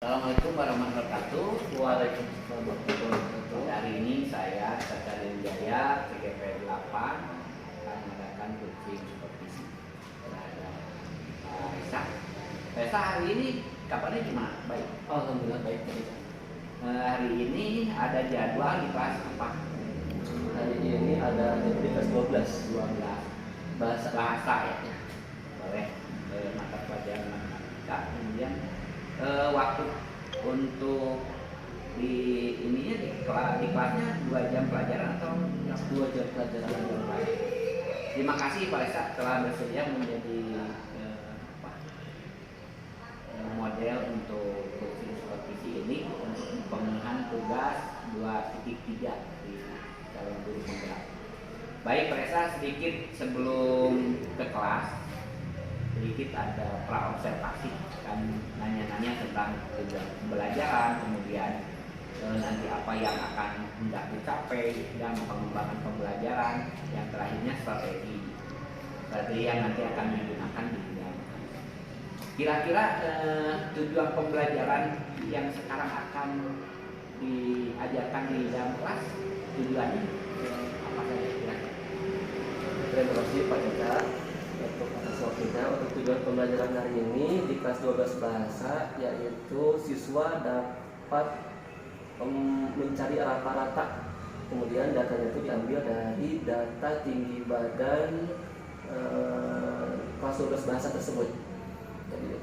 Assalamualaikum warahmatullahi wabarakatuh. Waalaikumsalam warahmatullahi wabarakatuh. Hari ini saya Satya Wijaya TGP 8 akan mengadakan coaching supervisi terhadap Resa. Resa hari ini kabarnya gimana? Baik. Alhamdulillah baik. Hari ini ada jadwal di kelas apa? Hari ini ada di kelas 12 bahasa ya. Boleh mata pelajaran matematika. Kemudian waktu untuk di ininya di kelasnya 2 jam pelajaran atau 2 jam pelajaran. Terima kasih Pak Resa telah bersedia menjadi model untuk coaching supervisi ini untuk pemenuhan tugas 2.3 di calon guru penggerak. Baik Pak Resa, sedikit sebelum ke kelas sedikit ada praobservasi, kan nanya-nanya tentang tujuan pembelajaran, kemudian nanti apa yang akan hendak dicapai dan pengembangan pembelajaran, yang terakhirnya strategi yang nanti akan digunakan di dalam. Kira-kira tujuan pembelajaran yang sekarang akan diajarkan di dalam kelas, tujuannya apa saja kira-kira? Terima kasih Pak Caca untuk atas waktunya. Untuk tujuan pembelajaran hari ini di kelas 12 bahasa, yaitu siswa dapat mencari rata-rata, kemudian datanya itu diambil dari data tinggi badan kelas 12 bahasa tersebut. Jadi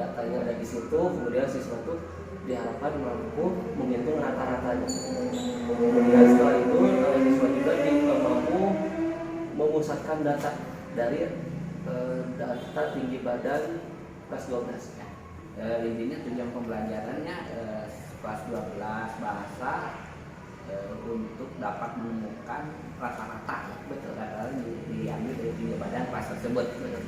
datanya ada di situ, kemudian siswa itu diharapkan mampu menghitung rata-ratanya. Kemudian setelah itu siswa juga mampu memusatkan data dari data tinggi badan kelas 12. Intinya tujuan pembelajarannya kelas 12 bahasa untuk dapat menemukan rata-rata, betul, rata-rata diambil dari tinggi badan kelas tersebut. Betul.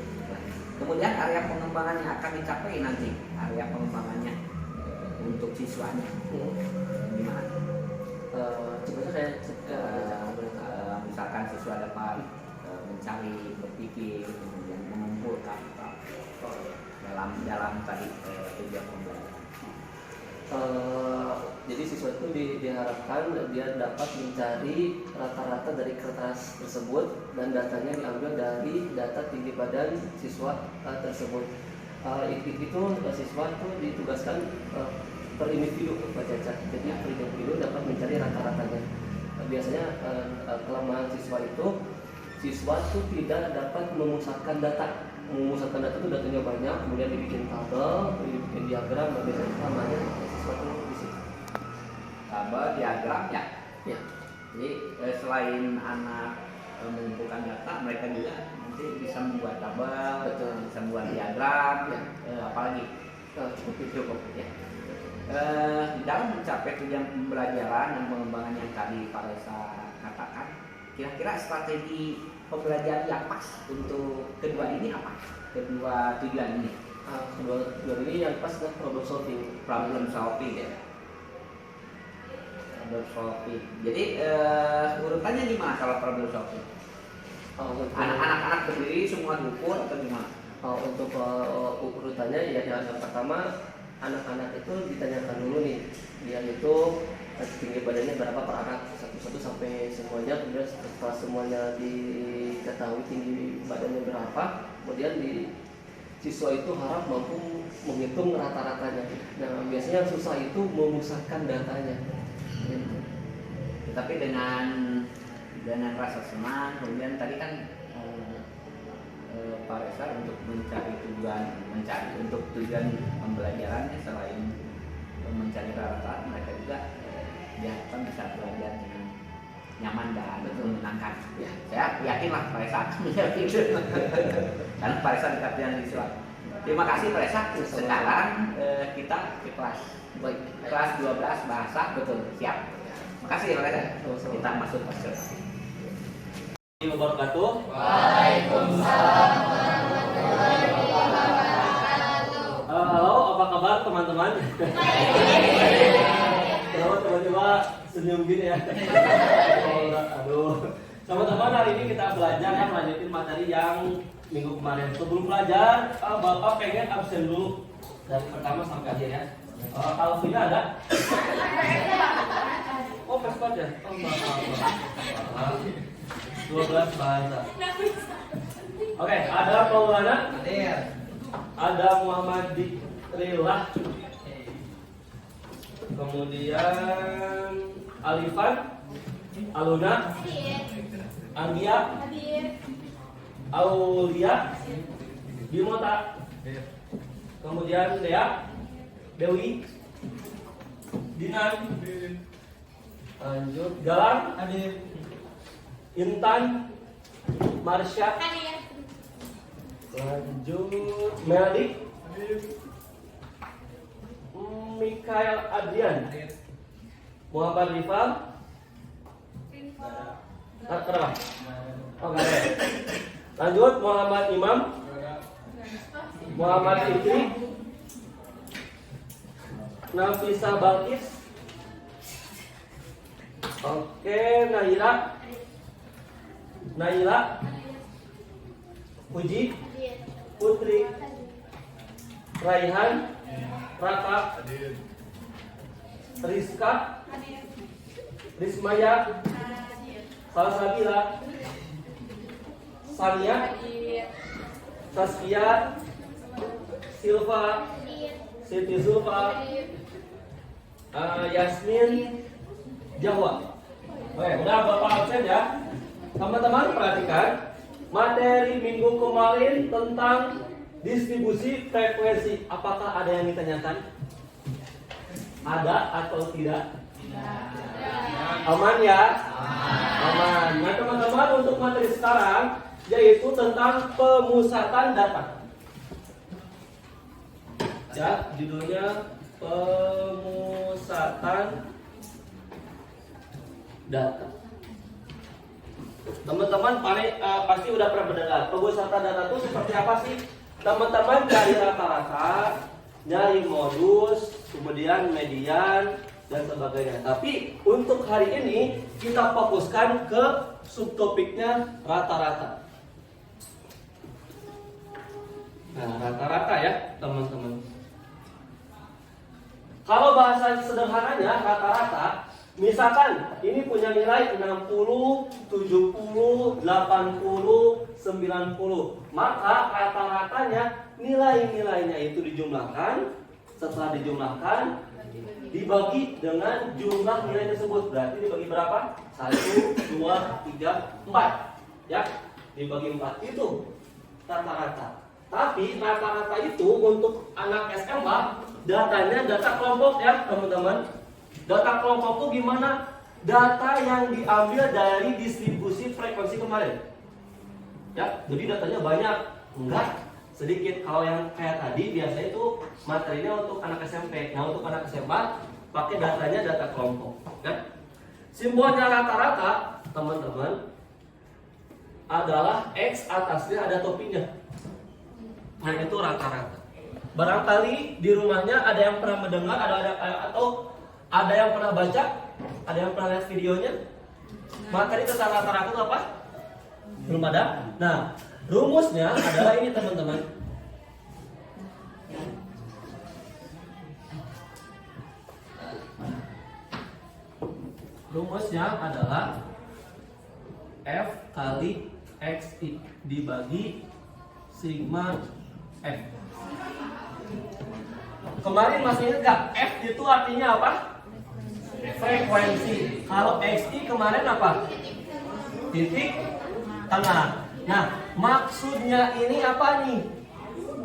Kemudian area pengembangan yang akan dicapai nanti, area pengembangannya untuk siswanya gimana? Sebenarnya misalkan siswa dapat mencari, berpikir, kemudian mengumpulkan dalam tadi tujuan pembelajaran. Jadi siswa itu diharapkan dia dapat mencari rata-rata dari kertas tersebut dan datanya diambil dari data tinggi badan siswa tersebut. Itu siswa itu ditugaskan per individu Pak Caca. Jadi per individu dapat mencari rata-ratanya. Biasanya kelemahan siswa itu tidak dapat memusatkan data. Memusatkan data itu datanya banyak, kemudian dibikin tabel, dibikin diagram, dan biasanya namanya siswa itu di situ. Tabel, diagram ya. Ya. Jadi selain anak mengumpulkan data, mereka juga nanti bisa membuat tabel, betul, bisa membuat diagram, ya. Apalagi cukup ya. Di dalam mencapai tujuan pembelajaran dan pengembangan yang tadi Pak Resa katakan, kira-kira strategi pembelajaran yang pas untuk kedua ini apa? Kedua tujuan ini? Kedua tujuan ini yang pas adalah problem solving. Problem solving ya. Problem solving. Jadi urutannya gimana kalau problem solving? Anak-anak berdiri semua diukur atau gimana? Untuk urutannya ya, yang pertama anak-anak itu ditanyakan dulu nih, dia itu tinggi badannya berapa per anak, satu-satu sampai semuanya. Kemudian setelah semuanya diketahui tinggi badannya berapa, kemudian siswa itu harap mampu menghitung rata-ratanya. Nah biasanya yang susah itu memusatkan datanya. Tapi dengan rasa senang, kemudian tadi kan Pak Resa untuk mencari untuk tujuan pembelajarannya, selain mencari rata-rata, mereka juga diharapkan bisa belajar dengan nyaman dan menyenangkan. Ya, saya yakinlah Pak Resa menjawab itu. Karena Pak Resa dekat dengan siswa. Terima kasih Pak Resa. Sekarang kita ke kelas 12 bahasa. Betul, siap. Terima kasih Pak Resa. Kita masuk ke observasi. Wabarakatuh. Waalaikumsalam warahmatullahi wabarakatuh. Halo, apa kabar teman-teman? Kenapa tiba-tiba senyum gini ya? Aduh. Teman-teman, hari ini kita belajar melanjutin materi yang minggu kemarin. Sebelum belajar, Bapak pengen absen dulu dari pertama sampai akhir ya. Alvina ada? Oh, Vespa ya? Oh, maaf. 12 bahasa. Oke, ada Maulana? Ada Muhammad Dikrillah. Kemudian Alifan, Aluna, Anggia, Aulia, Bimota. Kemudian Dea, Dewi, Dinan, lanjut Galang, Intan, Marsha, lanjut Meldi, Mikael Adrian, Muhammad Rifal, kenapa? Oh, nggak ada. Lanjut Muhammad Imam, Muhammad Fikri, Nafisa Balkis, oke, Naila, Puji, Putri, Raihan, Raka, Rizka, Rismaya, Salsabila, Sania, Saskia, Silva, Siti Zulfa, Yasmin, Jawa. Oke, udah Bapak absen ya. Teman-teman perhatikan materi minggu kemarin tentang distribusi frekuensi. Apakah ada yang ditanyakan? Ada atau tidak? Aman ya? Aman. Nah teman-teman, untuk materi sekarang yaitu tentang pemusatan data. Ya, judulnya pemusatan data. Teman-teman pasti udah pernah mendengar pemusatan data itu seperti apa sih? Teman-teman cari rata-rata, nyari modus, kemudian median dan sebagainya. Tapi untuk hari ini kita fokuskan ke subtopiknya rata-rata. Nah, rata-rata ya, teman-teman. Kalau bahasa sederhananya rata-rata, misalkan ini punya nilai 60, 70, 80, 90, maka rata-ratanya nilai-nilainya itu dijumlahkan. Setelah dijumlahkan, dibagi dengan jumlah nilai tersebut. Berarti dibagi berapa? 1, 2, 3, 4. Ya, dibagi 4 itu rata-rata. Tapi rata-rata itu untuk anak SMA datanya data kelompok ya teman-teman. Data kelompok itu gimana? Data yang diambil dari distribusi frekuensi kemarin. Ya, jadi datanya banyak, enggak sedikit. Kalau yang kayak tadi biasanya itu materinya untuk anak SMP. Nah, untuk anak SMA pakai datanya data kelompok. Ya. Simbolnya rata-rata, teman-teman, adalah X, atasnya ada topinya. Nah, itu rata-rata. Barangkali di rumahnya ada yang pernah mendengar, atau ada yang pernah baca, ada yang pernah lihat videonya. Materi tentang rata-rata itu apa? Belum ada. Nah, rumusnya adalah ini teman-teman. Rumusnya adalah F kali XI dibagi sigma F. Kemarin masih ingat gak? F itu artinya apa? Frekuensi. Kalau XI kemarin apa? Titik tengah. Nah, maksudnya ini apa nih?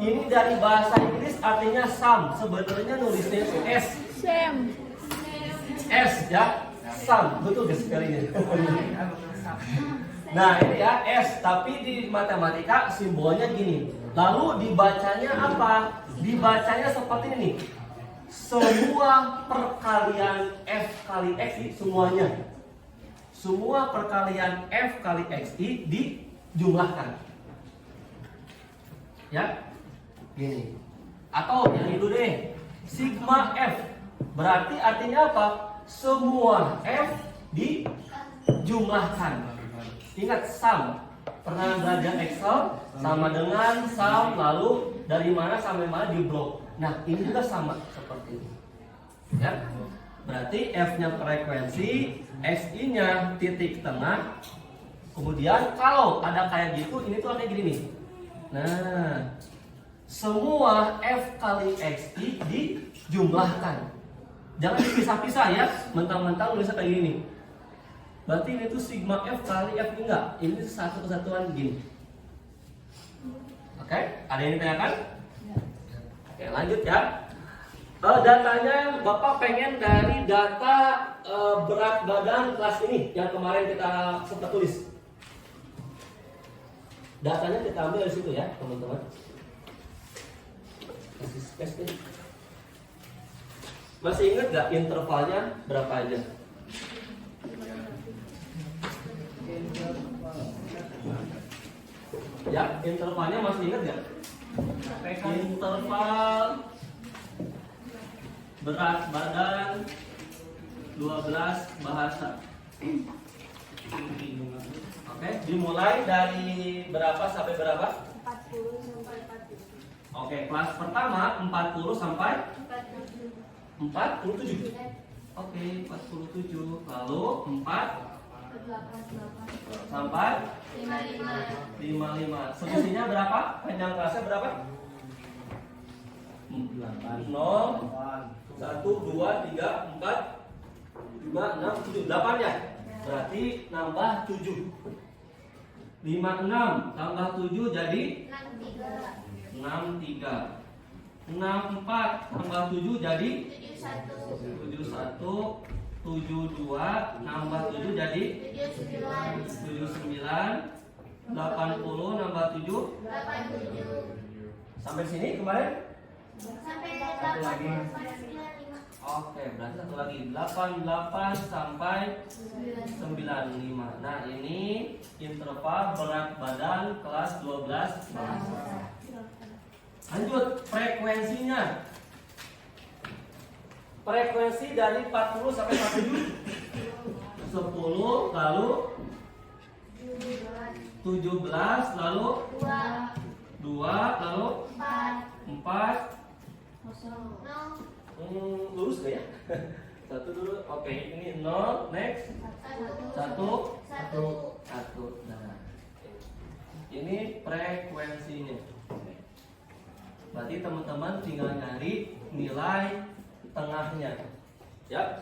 Ini dari bahasa Inggris artinya sum. Sebenarnya nulisnya itu S. S ya, sum. Betul gak sekalinya? Nah, ini ya S, tapi di matematika simbolnya gini. Lalu dibacanya apa? Dibacanya seperti ini. Semua perkalian F kali XI semuanya. Semua perkalian F kali XI dijumlahkan. Ya. Gini. Atau yang itu deh. Sigma F. Berarti artinya apa? Semua F dijumlahkan. Ingat sum, pernah belajar Excel sama dengan sum, lalu dari mana sampai mana di blok. Nah, ini juga sama seperti ini. Ya. Berarti F-nya frekuensi, XI-nya titik tengah. Kemudian kalau ada kayak gitu, ini tuh kayak gini nih. Nah, semua F kali XI dijumlahkan. Jangan dipisah-pisah ya, mentang-mentang nulisnya kayak gini. Berarti ini tuh sigma F kali F enggak. Ini satu kesatuan begini. Oke, ada yang ditanyakan? Oke, lanjut ya. Datanya Bapak pengen dari data berat badan kelas ini yang kemarin kita sempat tulis. Datanya kita ambil dari situ ya, teman-teman. Kasih space deh. Masih ingat gak intervalnya berapa aja? Ya, intervalnya masih ingat gak? Interval berat badan 12 bahasa. Oke, dimulai dari berapa sampai berapa? 40 sampai 47. Oke, kelas pertama 40 sampai 47. Oke, 47. Lalu 4 sampai 55. Selisihnya berapa? Panjang kelasnya berapa? 0 1 2 3 4 5 6 7 8 ya. Berarti nambah 7. 56 tambah 7 jadi 63. 64 tambah 7 jadi 71. 72 nambah 7 jadi 79. 80 nambah 7 sampai sini kemarin? Satu lagi. Oke, berarti satu lagi 88 sampai 95. Nah, ini interval berat badan kelas 12 bahasa. Lanjut, frekuensinya. Frekuensi dari 40 sampai 47. 10 lalu 17 lalu 2 lalu 4. Lurus gak ya? Satu dulu. Oke, ini 0. Next 1. Nah, ini frekuensinya. Berarti teman-teman tinggal nyari nilai tengahnya. Ya.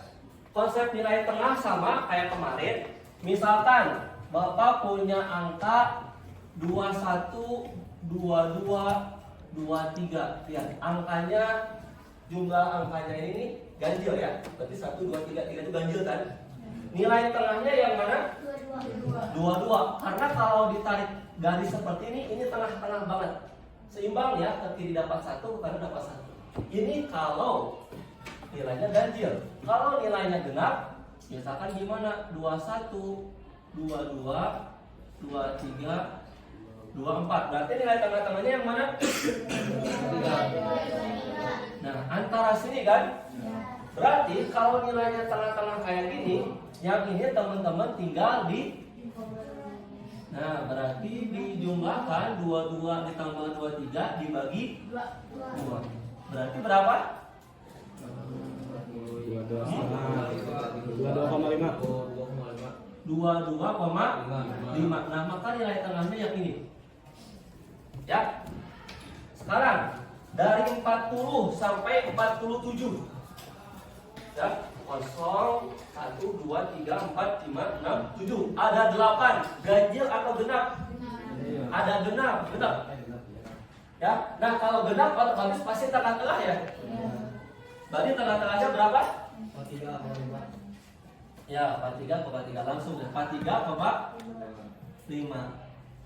Konsep nilai tengah sama kayak kemarin. Misalkan Bapak punya angka 21, 22, 23. Lihat, angkanya, jumlah angkanya ini ganjil ya. Berarti 1, 2, 3 itu ganjil kan? Nilai tengahnya yang mana? 22. Karena kalau ditarik garis seperti ini tengah-tengah banget. Seimbang ya, ke kiri dapat 1, ke kanan dapat 1. Ini kalau nilainya ganjil. Kalau nilainya genap, misalkan gimana? 21, 22, 23, 24. Berarti nilai tengah-tengahnya yang mana? 3. Nah, antara sini kan? Berarti kalau nilainya tengah-tengah kayak gini, yang ini teman-teman tinggal di. Nah, berarti dijumlahkan 22 ditambah 23 dibagi 2. Berarti berapa? 22,5. Nah, maka nilai tengahnya yang ini. Ya. Sekarang dari 40 sampai 47. Ya, 0 1 2 3 4 5 6 7. Ada 8. Ganjil atau genap? Ada genap, betul. Ya. Nah, kalau genap otomatis pasti tengah-tengah ya. Berarti tengah-tengahnya berapa? 43,5. Ya, 43,3 langsung ya. 43,5.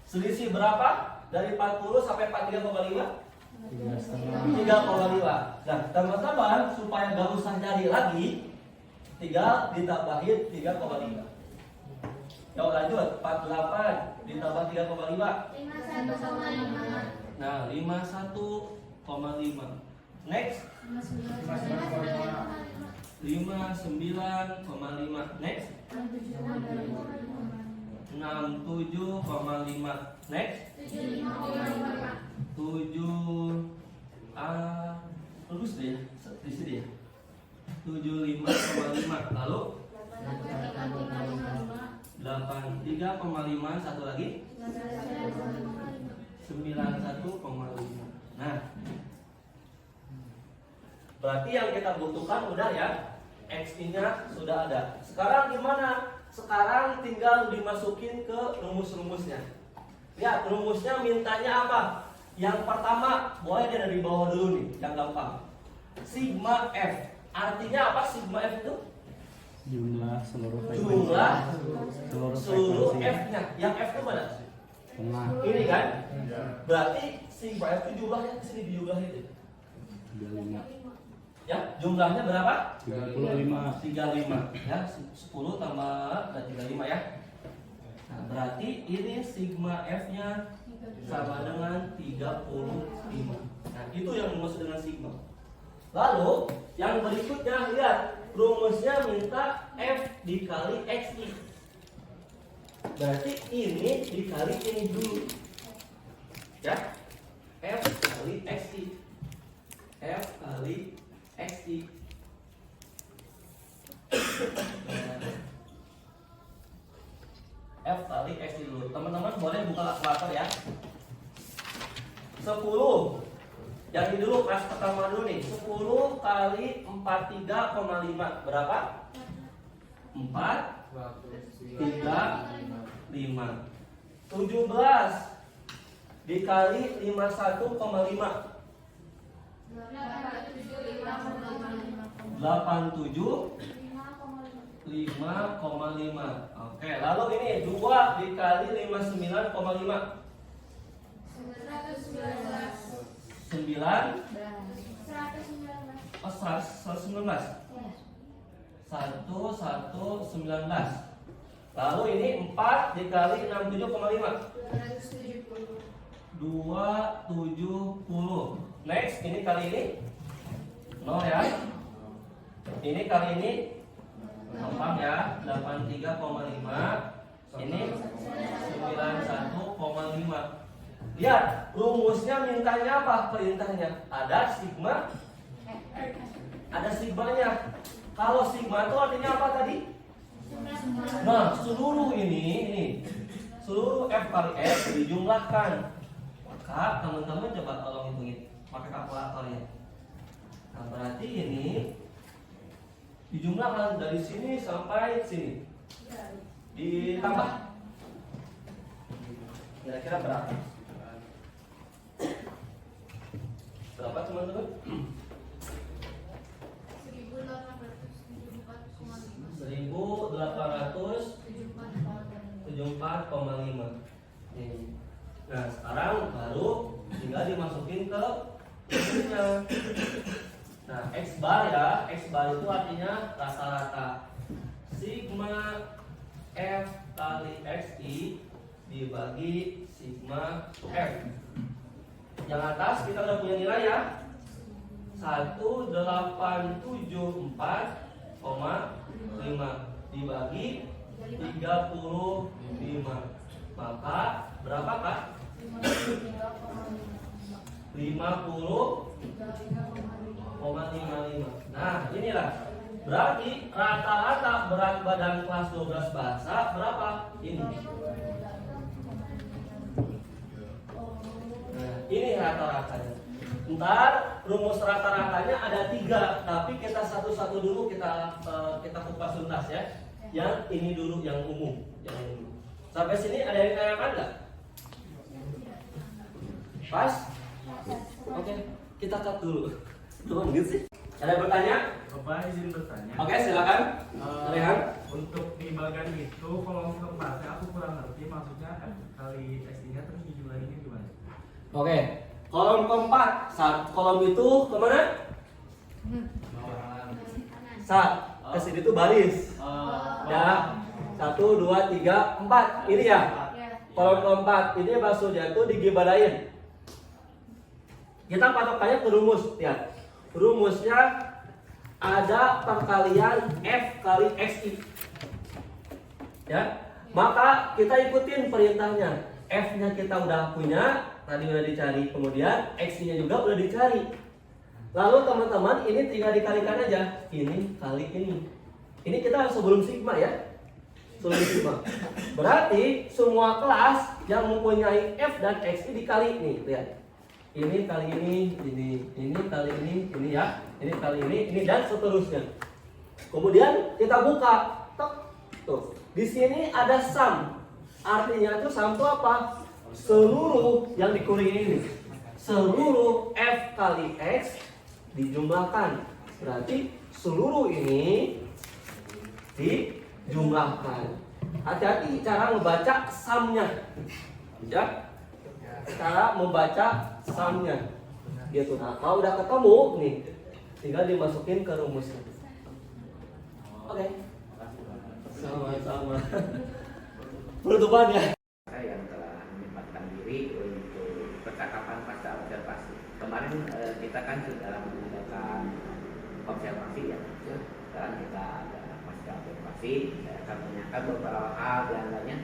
Selisih berapa? Dari 40 sampai 43,5? 3,5. Nah, teman-teman supaya gak usah cari lagi, tinggal ditambahin 3,5. Yuk lanjut, 48 ditambah 3,5. 51,5. Nah, 51,5. Next 59,5. Next 67,5. Next 7 lurus deh ya, di sini ya. 7 93,5, satu lagi 91,5. Nah, berarti yang kita butuhkan udah ya, XI-nya sudah ada. Sekarang gimana? Sekarang tinggal dimasukin ke rumus-rumusnya. Ya, rumusnya mintanya apa? Yang pertama, boleh dari bawah dulu nih, yang gampang. Sigma F. Artinya apa sigma F itu? Jumlah seluruh Jumlah seluruh frekuensi. F-nya. Yang F itu mana? Tengah Ini kan? Berarti sigma F itu jumlahnya ke sini di jumlah itu. 35. Ya, jumlahnya berapa? 35. 35. Ya, 10 tambah 35 ya. Nah, berarti ini sigma F-nya sama dengan 35. Nah, itu yang dimaksud dengan sigma. Lalu, yang berikutnya lihat, rumusnya minta F dikali XI. Berarti ini dikali ini dulu. Ya. F kali XI. F kali XI. F kali XI dulu. Teman-teman boleh buka kalkulator ya. 10. Yang ini dulu kelas pertama dulu nih. 10 kali 43,5 berapa? 435. 17 dikali 51,5 87 5,5. Oke, lalu ini 2 dikali 59,5 9 oh 119 119. Lalu ini 4 dikali 67,5 270. Next, ini kali ini 0 ya. Ini kali ini gampang ya, 83,5. Ini 91,5. Lihat, rumusnya mintanya apa? Perintahnya ada sigma, ada sigmanya. Kalau sigma itu artinya apa tadi? Nah, seluruh ini seluruh F kali F dijumlahkan. Maka teman-teman coba tolong hitungin pakai kalkulator ya. Nah, berarti ini dijumlahkan dari sini sampai sini. Ditambah. Kira-kira berapa? Berapa teman-teman? 1874,5. Nah, sekarang baru tinggal dimasukin ke rumusnya. Nah, X bar ya, X bar itu artinya rata-rata. Sigma F kali XI dibagi sigma F. Yang atas kita udah punya nilai ya, 1874,5 dibagi 35. Maka berapa Kak? 50,55. Nah, inilah berarti rata-rata berat badan kelas 12 bahasa berapa? Ini. Nah, ini rata-ratanya. Ntar rumus rata-ratanya ada 3, tapi kita satu-satu dulu kita kupas tuntas ya. Yang ini dulu yang umum, yang umum. Sampai sini ada yang tanyakan nggak? Pas? Oke, kita cut dulu. 2 menit sih. Ada yang bertanya? Bapak izin bertanya. Oke, silakan. Rehan. Untuk di bagian itu kolom keempatnya aku kurang ngerti maksudnya F kali XI-nya terus dijumlahinnya gimana? Oke, kolom keempat. Kolom itu kemana? Ke sini tuh baris. Ya, 1, 2, 3, 4. Ini ya. Kolom keempat. Ini maksudnya tuh digibadain. Kita patokannya ke rumus. Lihat. Rumusnya ada perkalian F kali XI. Ya. Maka kita ikutin perintahnya. F-nya kita udah punya, tadi udah dicari, kemudian X-nya juga udah dicari. Lalu teman-teman ini tinggal dikalikan aja. Ini kali ini. Ini kita sebelum sigma ya. Solusi mah. Berarti semua kelas yang mempunyai F dan X ini dikali nih, lihat. Ini kali ini kali ini ya. Ini kali ini dan seterusnya. Kemudian kita buka. Tek. Tuh. Di sini ada sum. Artinya itu sum itu apa? Seluruh yang dikurangi ini. Seluruh F kali X dijumlahkan. Berarti seluruh ini dijumlahkan. Hati-hati cara membaca sumnya, ya. Cara membaca sumnya, gitu. Nah, kalau udah ketemu nih, tinggal dimasukin ke rumusnya. Oke. Sama-sama. Penutupan ya. Saya yang telah menyempatkan diri untuk percakapan pasca observasi. Kemarin kita kan sudah mengadakan observasi ya. Sekarang kita ada pasca observasi. Saya akan menanyakan beberapa hal di antaranya.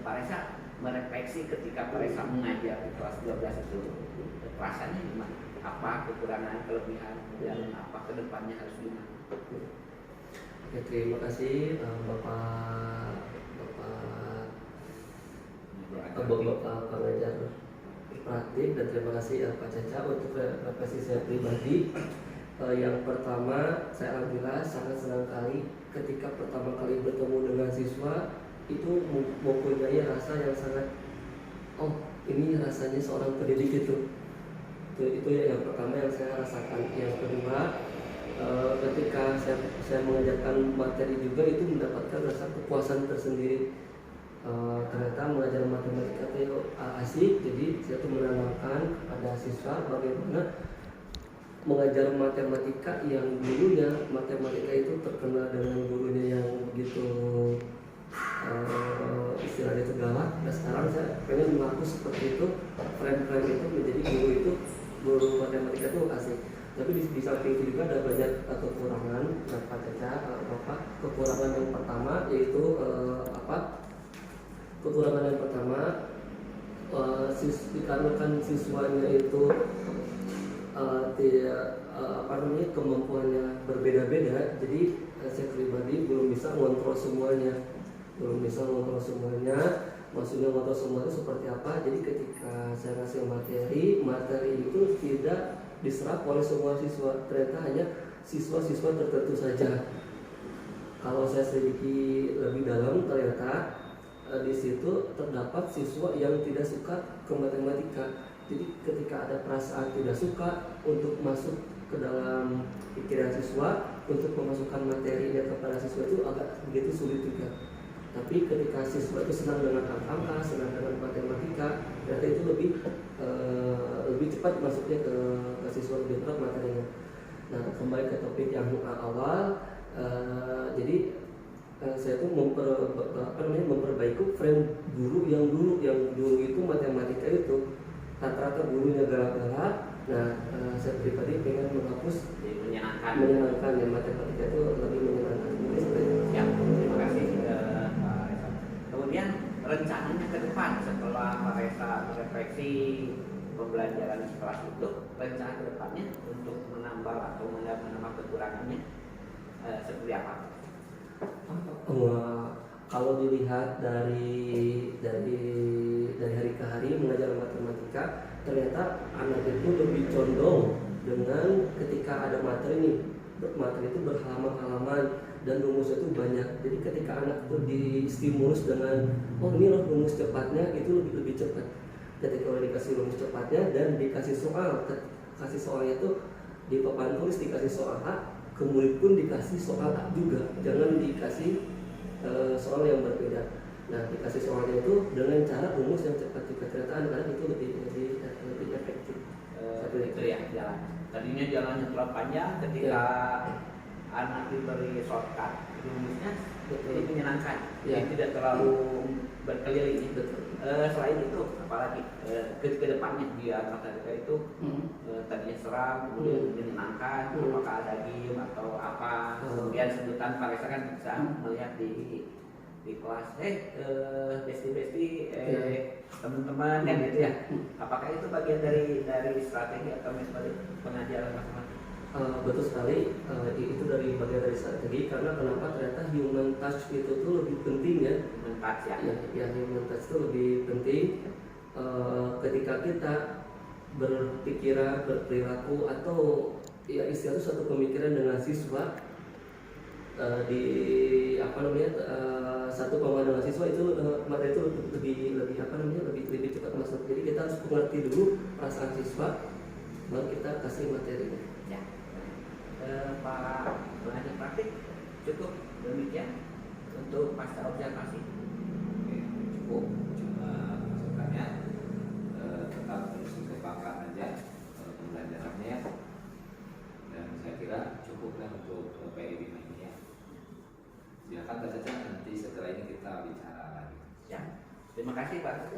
Pak Reza merefleksi ketika Pak Reza mengajar di kelas 12 itu rasanya gimana? Apa kekurangan, kelebihan, dan apa kedepannya harus gimana? Oke, terima kasih Bapak pengajar praktik, dan terima kasih Pak Caca untuk refleksi saya pribadi. Yang pertama, saya alhamdulillah sangat senang kali ketika pertama kali bertemu dengan siswa itu mempunyai rasa yang sangat, oh ini rasanya seorang pendidik itu ya yang pertama yang saya rasakan. Yang kedua, ketika saya mengajarkan materi juga itu mendapatkan rasa kepuasan tersendiri. Ternyata mengajar matematika itu asik, jadi saya tuh menanamkan kepada siswa bagaimana mengajar matematika yang dulunya matematika itu terkenal dengan gurunya yang begitu istilahnya itu galak. Nah sekarang saya pengen menghapus seperti itu, frame-frame itu menjadi guru matematika itu asik. Tapi di samping itu juga ada banyak kekurangan. Nah Pak Caca, Bapak, kekurangan yang pertama yaitu kekurangan yang pertama, dikarenakan siswanya itu kemampuannya berbeda-beda, jadi saya pribadi belum bisa mengontrol semuanya. Maksudnya mengontrol semuanya seperti apa? Jadi ketika saya ngasih materi itu tidak diserap oleh semua siswa, ternyata hanya siswa-siswa tertentu saja. Kalau saya selidiki lebih dalam, ternyata di situ terdapat siswa yang tidak suka ke matematika. Jadi ketika ada perasaan tidak suka untuk masuk ke dalam pikiran siswa untuk memasukkan materinya kepada siswa itu agak begitu sulit juga. Tapi ketika siswa itu senang dengan angka, senang dengan matematika, ternyata itu lebih cepat masuknya ke siswa, lebih berat materinya. Nah kembali ke topik yang awal, jadi saya tuh memperbaiki frame guru yang dulu itu matematika itu rata-rata gurunya galak-galak. Nah saya pribadi pengen menghapus, menyenangkan ya, matematika itu lebih menyenangkan. Ya, terima kasih Pak Reza. Kemudian rencananya ke depan setelah Pak Reza merefleksi pembelajaran kelas itu, rencana ke depannya untuk menambah atau menambah kekurangannya seperti apa? Kalau dilihat dari hari ke hari mengajar matematika, ternyata anak itu lebih condong dengan ketika ada materi itu berhalaman-halaman dan rumusnya itu banyak. Jadi ketika anak itu distimulus dengan ini loh rumus cepatnya, itu lebih cepat. Ketika udah dikasih rumus cepatnya dan dikasih soalnya itu di papan tulis dikasih soal A, kemudian pun dikasih soal A juga, jangan dikasih soal yang berbeda. Nah dikasih soalnya itu dengan cara rumus yang cepat juga, ternyata anak-anak itu lebih efektif. Itu ya jalan. Tadinya jalannya terlalu panjang, ketika anak diberi shortcut rumusnya jadi menyenangkan, jadi tidak terlalu berkeliling. Selain itu apalagi ke depannya dia matematika itu tadinya seram, kemudian menyenangkan, apakah ada game atau apa, kemudian sebutan Pak Reza kan bisa melihat di kelas besti teman-teman kan gitu ya. Apakah itu bagian dari strategi atau metode pengajaran matematika? Betul sekali, itu dari bagian dari strategi karena kenapa ternyata human touch itu tuh lebih penting ya. Mentas ya. Ya, human touch itu lebih penting ketika kita berpikiran, berperilaku atau ya istilahnya suatu pemikiran dengan siswa di apa namanya satu pemahaman dengan siswa itu materi itu lebih apa namanya lebih cepat masuk. Jadi kita harus mengerti dulu perasaan siswa, baru kita kasih materinya. Ya. Pak belajar praktik cukup demikian untuk pasca observasi. Oke, cukup. Cuma masukannya tetap harus dikembangkan aja pembelajarannya. Dan saya kira cukuplah untuk PIB ini ya. Silakan Pak Caca, nanti setelah ini kita bicara lagi. Ya. Terima kasih Pak.